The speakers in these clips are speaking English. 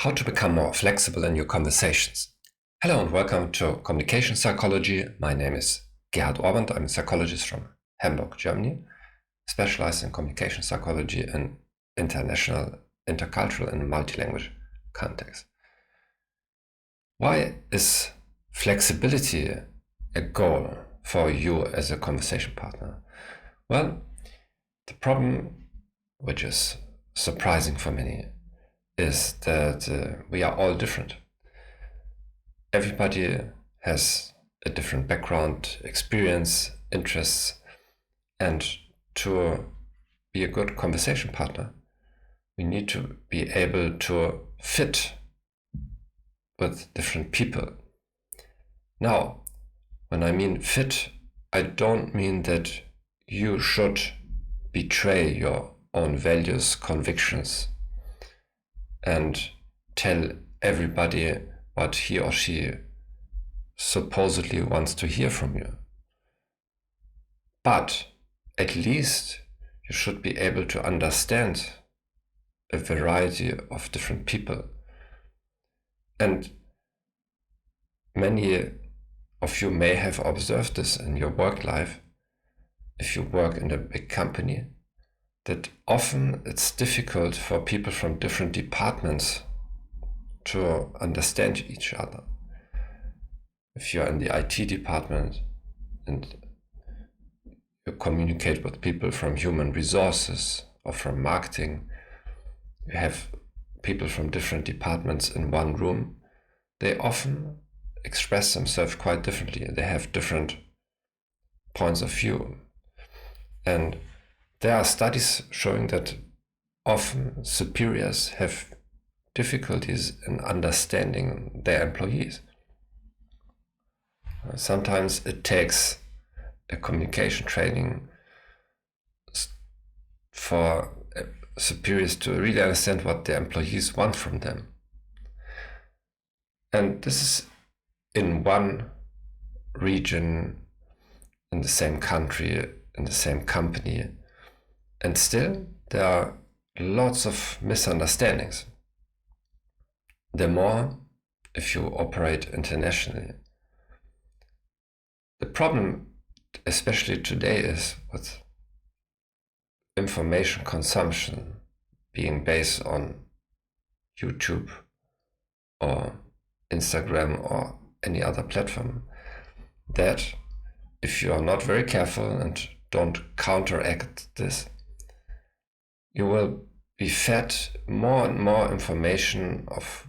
How to become more flexible in your conversations. Hello and welcome to Communication Psychology. My name is Gerhard. I'm a psychologist from Hamburg, Germany, specialized in communication psychology in international, intercultural and multilanguage context. Why is flexibility a goal for you as a conversation partner? Well, the problem, which is surprising for many, is that we are all different. Everybody has a different background, experience, interests, and to be a good conversation partner, we need to be able to fit with different people. Now, when I mean fit, I don't mean that you should betray your own values, convictions, and tell everybody what he or she supposedly wants to hear from you. But at least you should be able to understand a variety of different people. And many of you may have observed this in your work life, if you work in a big company, that often it's difficult for people from different departments to understand each other. If you're in the IT department and you communicate with people from human resources or from marketing, you have people from different departments in one room, they often express themselves quite differently. They have different points of view. And there are studies showing that often superiors have difficulties in understanding their employees. Sometimes it takes a communication training for superiors to really understand what their employees want from them. And this is in one region, in the same country, in the same company. And still, there are lots of misunderstandings. The more if you operate internationally. The problem, especially today, is with information consumption being based on YouTube or Instagram or any other platform, that if you are not very careful and don't counteract this, you will be fed more and more information of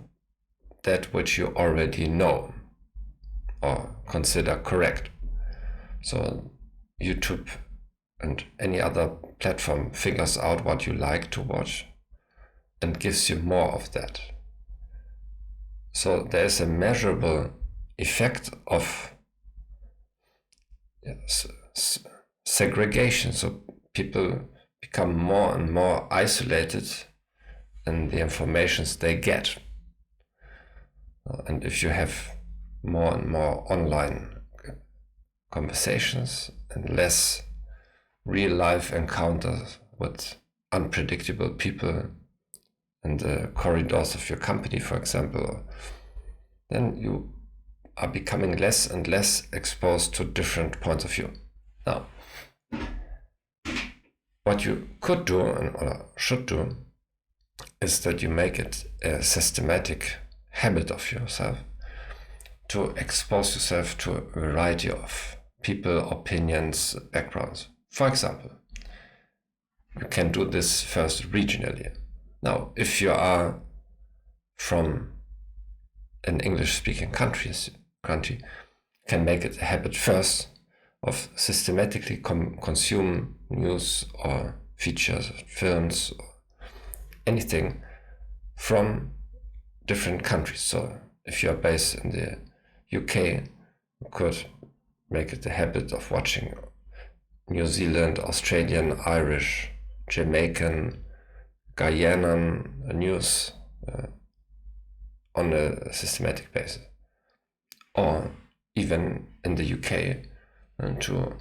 that which you already know or consider correct. So YouTube and any other platform figures out what you like to watch and gives you more of that. So there is a measurable effect of segregation. So people become more and more isolated in the informations they get. And if you have more and more online conversations and less real life encounters with unpredictable people in the corridors of your company, for example, then you are becoming less and less exposed to different points of view. Now, what you could do or should do is that you make it a systematic habit of yourself to expose yourself to a variety of people, opinions, backgrounds. For example, you can do this first regionally. Now, if you are from an English-speaking country, can make it a habit first of systematically consume news or features, films, or anything from different countries. So if you are based in the UK, you could make it a habit of watching New Zealand, Australian, Irish, Jamaican, Guyanan news on a systematic basis. Or even in the UK, and to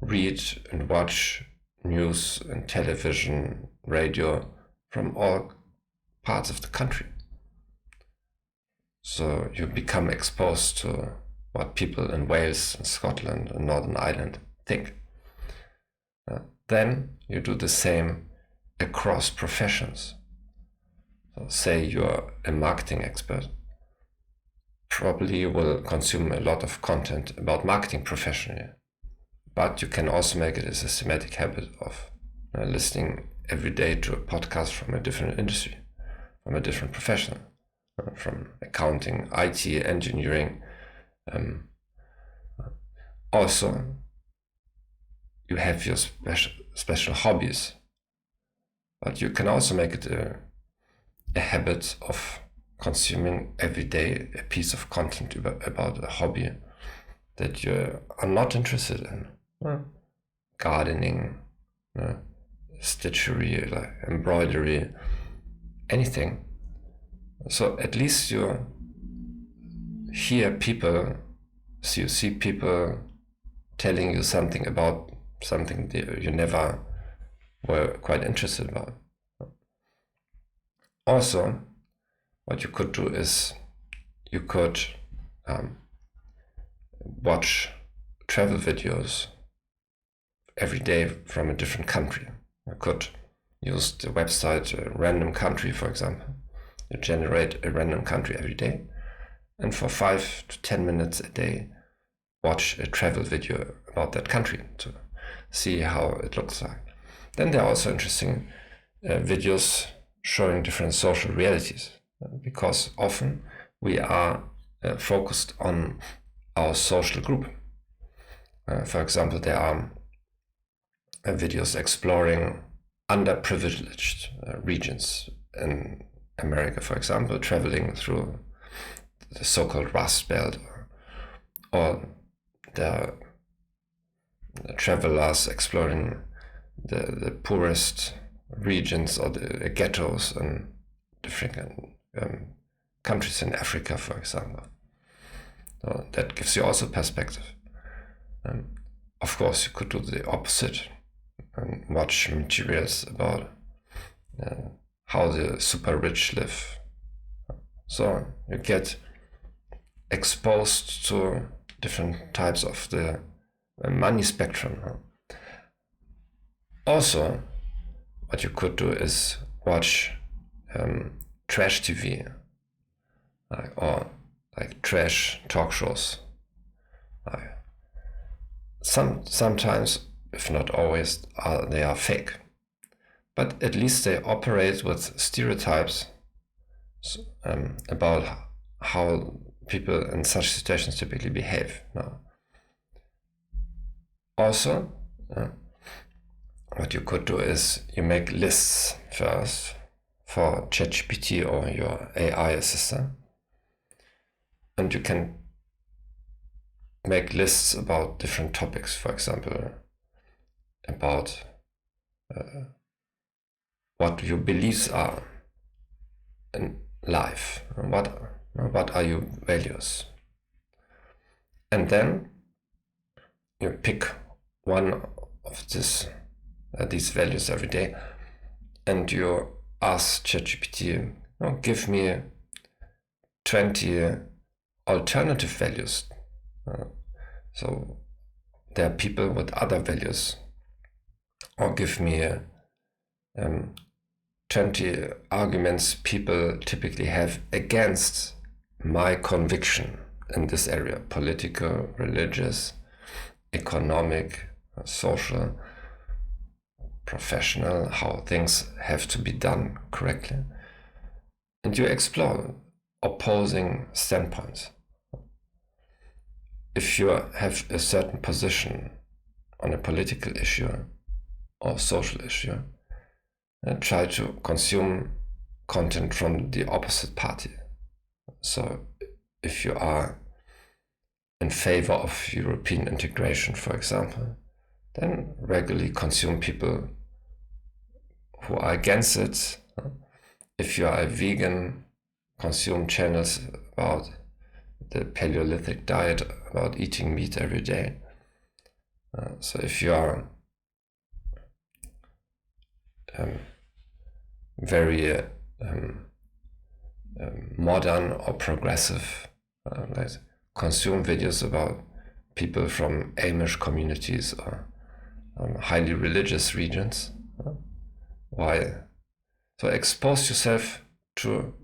read and watch news and television, radio from all parts of the country. So you become exposed to what people in Wales and Scotland and Northern Ireland think. Then you do the same across professions. So say you're a marketing expert, probably you will consume a lot of content about marketing professionally, but you can also make it a systematic habit of listening every day to a podcast from a different industry, from a different profession, from accounting, IT, engineering. Also, you have your special hobbies, but you can also make it a habit of consuming every day a piece of content about a hobby that you are not interested in. Gardening, stitchery, like embroidery, anything. So at least you hear people, so you see people telling you something about something that you never were quite interested about. Also, what you could do is you could watch travel videos every day from a different country. You could use the website random country, for example. You generate a random country every day, and for 5 to 10 minutes a day, watch a travel video about that country to see how it looks like. Then there are also interesting videos showing different social realities, because often we are focused on our social group. For example, there are videos exploring underprivileged regions in America, for example, traveling through the so-called Rust Belt, or the travelers exploring the poorest regions or the ghettos in different countries in Africa, for example. So that gives you also perspective. Of course, you could do the opposite and watch materials about how the super rich live. So you get exposed to different types of the money spectrum. Also, what you could do is watch trash TV, or like trash talk shows. Sometimes, if not always, they are fake, but at least they operate with stereotypes about how people in such situations typically behave. Also, what you could do is you make lists first for ChatGPT or your AI assistant, and you can make lists about different topics, for example, about what your beliefs are in life, what are your values, and then you pick one of these values every day, and you ask ChatGPT, give me 20 alternative values. So there are people with other values, or give me 20 arguments people typically have against my conviction in this area: political, religious, economic, social, professional, how things have to be done correctly. And you explore opposing standpoints. If you have a certain position on a political issue or social issue, try to consume content from the opposite party. So if you are in favor of European integration, for example, then regularly consume people who are against it. If you are a vegan, consume channels about the Paleolithic diet, about eating meat every day. So if you are modern or progressive, like consume videos about people from Amish communities or highly religious regions. Why? So expose yourself to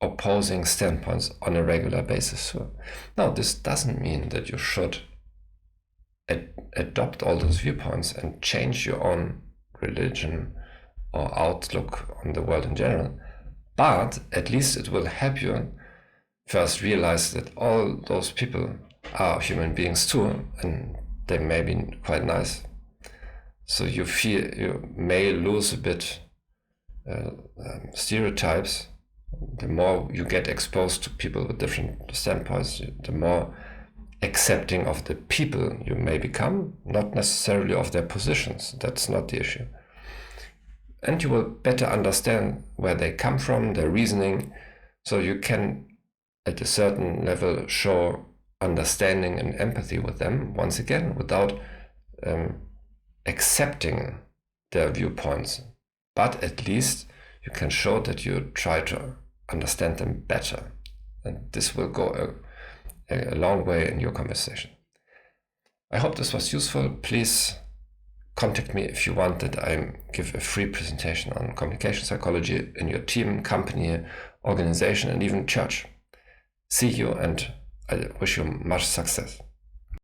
opposing standpoints on a regular basis. So now this doesn't mean that you should adopt all those viewpoints and change your own religion or outlook on the world in general, but at least it will help you first realize that all those people are human beings too, and they may be quite nice. So you feel you may lose a bit stereotypes. The more you get exposed to people with different standpoints, the more accepting of the people you may become, not necessarily of their positions. That's not the issue. And you will better understand where they come from, their reasoning, so you can, at a certain level, show understanding and empathy with them, once again, without accepting their viewpoints. But at least you can show that you try to understand them better. And this will go a long way in your conversation. I hope this was useful. Please contact me if you want that I give a free presentation on communication psychology in your team, company, organization, and even church. See you, and I wish you much success.